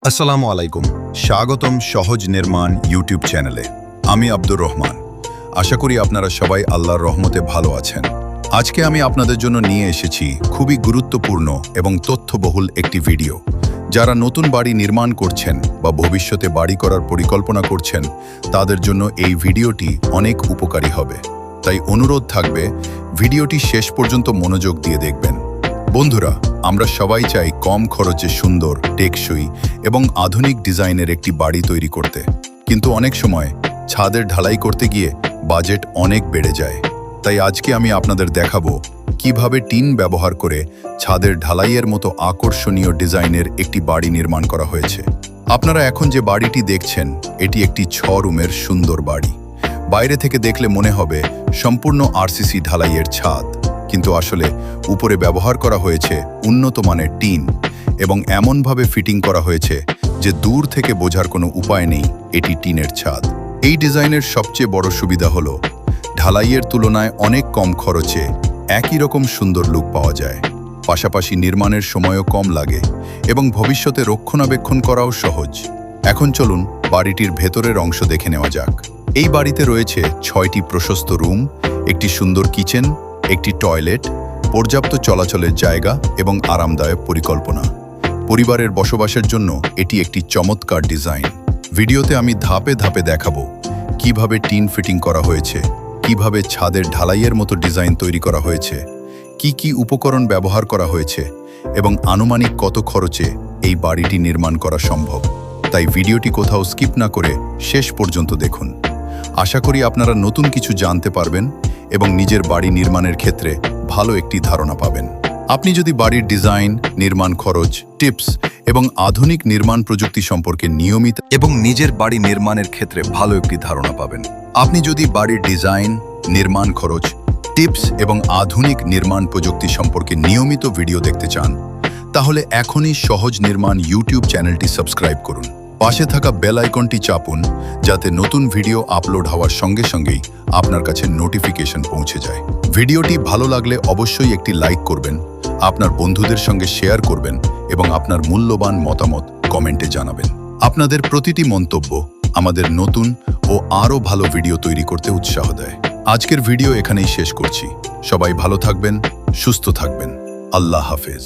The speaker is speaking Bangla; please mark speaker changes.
Speaker 1: আসসালামু আলাইকুম, স্বাগতম সহজ নির্মাণ ইউটিউব চ্যানেলে। আমি আব্দুর রহমান। আশা করি আপনারা সবাই আল্লাহর রহমতে ভালো আছেন। আজকে আমি আপনাদের জন্য নিয়ে এসেছি খুবই গুরুত্বপূর্ণ এবং তথ্যবহুল একটি ভিডিও। যারা নতুন বাড়ি নির্মাণ করছেন বা ভবিষ্যতে বাড়ি করার পরিকল্পনা করছেন, তাদের জন্য এই ভিডিওটি অনেক উপকারী হবে। তাই অনুরোধ থাকবে, ভিডিওটি শেষ পর্যন্ত মনোযোগ দিয়ে দেখবেন। বন্ধুরা, আমরা সবাই চাই কম খরচে সুন্দর, টেকসই এবং আধুনিক ডিজাইনের একটি বাড়ি তৈরি করতে। কিন্তু অনেক সময় ছাদের ঢালাই করতে গিয়ে বাজেট অনেক বেড়ে যায়। তাই আজকে আমি আপনাদের দেখাবো কিভাবে টিন ব্যবহার করে ছাদের ঢালাইয়ের মতো আকর্ষণীয় ডিজাইনের একটি বাড়ি নির্মাণ করা হয়েছে। আপনারা এখন যে বাড়িটি দেখছেন, এটি একটি 6 রুমের সুন্দর বাড়ি। বাইরে থেকে দেখলে মনে হবে সম্পূর্ণ আরসিসি ঢালাইয়ের ছাদ, কিন্তু আসলে উপরে ব্যবহার করা হয়েছে উন্নত মানের টিন এবং এমনভাবে ফিটিং করা হয়েছে যে দূর থেকে বোঝার কোনো উপায় নেই এটি টিনের ছাদ। এই ডিজাইনের সবচেয়ে বড় সুবিধা হলো ঢালাইয়ের তুলনায় অনেক কম খরচে একই রকম সুন্দর লুক পাওয়া যায়। পাশাপাশি নির্মাণের সময়ও কম লাগে এবং ভবিষ্যতে রক্ষণাবেক্ষণ করাও সহজ। এখন চলুন বাড়িটির ভেতরের অংশ দেখে নেওয়া যাক। এই বাড়িতে রয়েছে 6টি প্রশস্ত রুম, একটি সুন্দর কিচেন, একটি টয়লেট, পর্যাপ্ত চলাচলের জায়গা এবং আরামদায়ক পরিকল্পনা। পরিবারের বসবাসের জন্য এটি একটি চমৎকার ডিজাইন। ভিডিওতে আমি ধাপে ধাপে দেখাবো কিভাবে টিন ফিটিং করা হয়েছে, কিভাবে ছাদের ঢালাইয়ের মতো ডিজাইন তৈরি করা হয়েছে, কি কি উপকরণ ব্যবহার করা হয়েছে এবং আনুমানিক কত খরচে এই বাড়িটি নির্মাণ করা সম্ভব। তাই ভিডিওটি কোথাও স্কিপ না করে শেষ পর্যন্ত দেখুন। আশা করি আপনারা নতুন কিছু জানতে পারবেন এবং নিজের বাড়ি নির্মাণের ক্ষেত্রে ভালো একটি ধারণা পাবেন। আপনি যদি বাড়ির ডিজাইন, নির্মাণ খরচ, টিপস এবং আধুনিক নির্মাণ প্রযুক্তি সম্পর্কে নিয়মিত এবং নিজের বাড়ি নির্মাণের ক্ষেত্রে ভালো একটি ধারণা পাবেন। আপনি যদি বাড়ির ডিজাইন, নির্মাণ খরচ, টিপস এবং আধুনিক নির্মাণ প্রযুক্তি সম্পর্কে নিয়মিত ভিডিও দেখতে চান, তাহলে এখনই সহজ নির্মাণ ইউটিউব চ্যানেলটি সাবস্ক্রাইব করুন। পাশে থাকা বেল আইকনটি চাপুন, যাতে নতুন ভিডিও আপলোড হওয়ার সঙ্গে সঙ্গেই আপনার কাছে নোটিফিকেশন পৌঁছে যায়। ভিডিওটি ভালো লাগলে অবশ্যই একটি লাইক করবেন, আপনার বন্ধুদের সঙ্গে শেয়ার করবেন এবং আপনার মূল্যবান মতামত কমেন্টে জানাবেন। আপনাদের প্রতিটি মন্তব্য আমাদের নতুন ও আরও ভালো ভিডিও তৈরি করতে উৎসাহ দেয়। আজকের ভিডিও এখানেই শেষ করছি। সবাই ভালো থাকবেন, সুস্থ থাকবেন। আল্লাহ হাফেজ।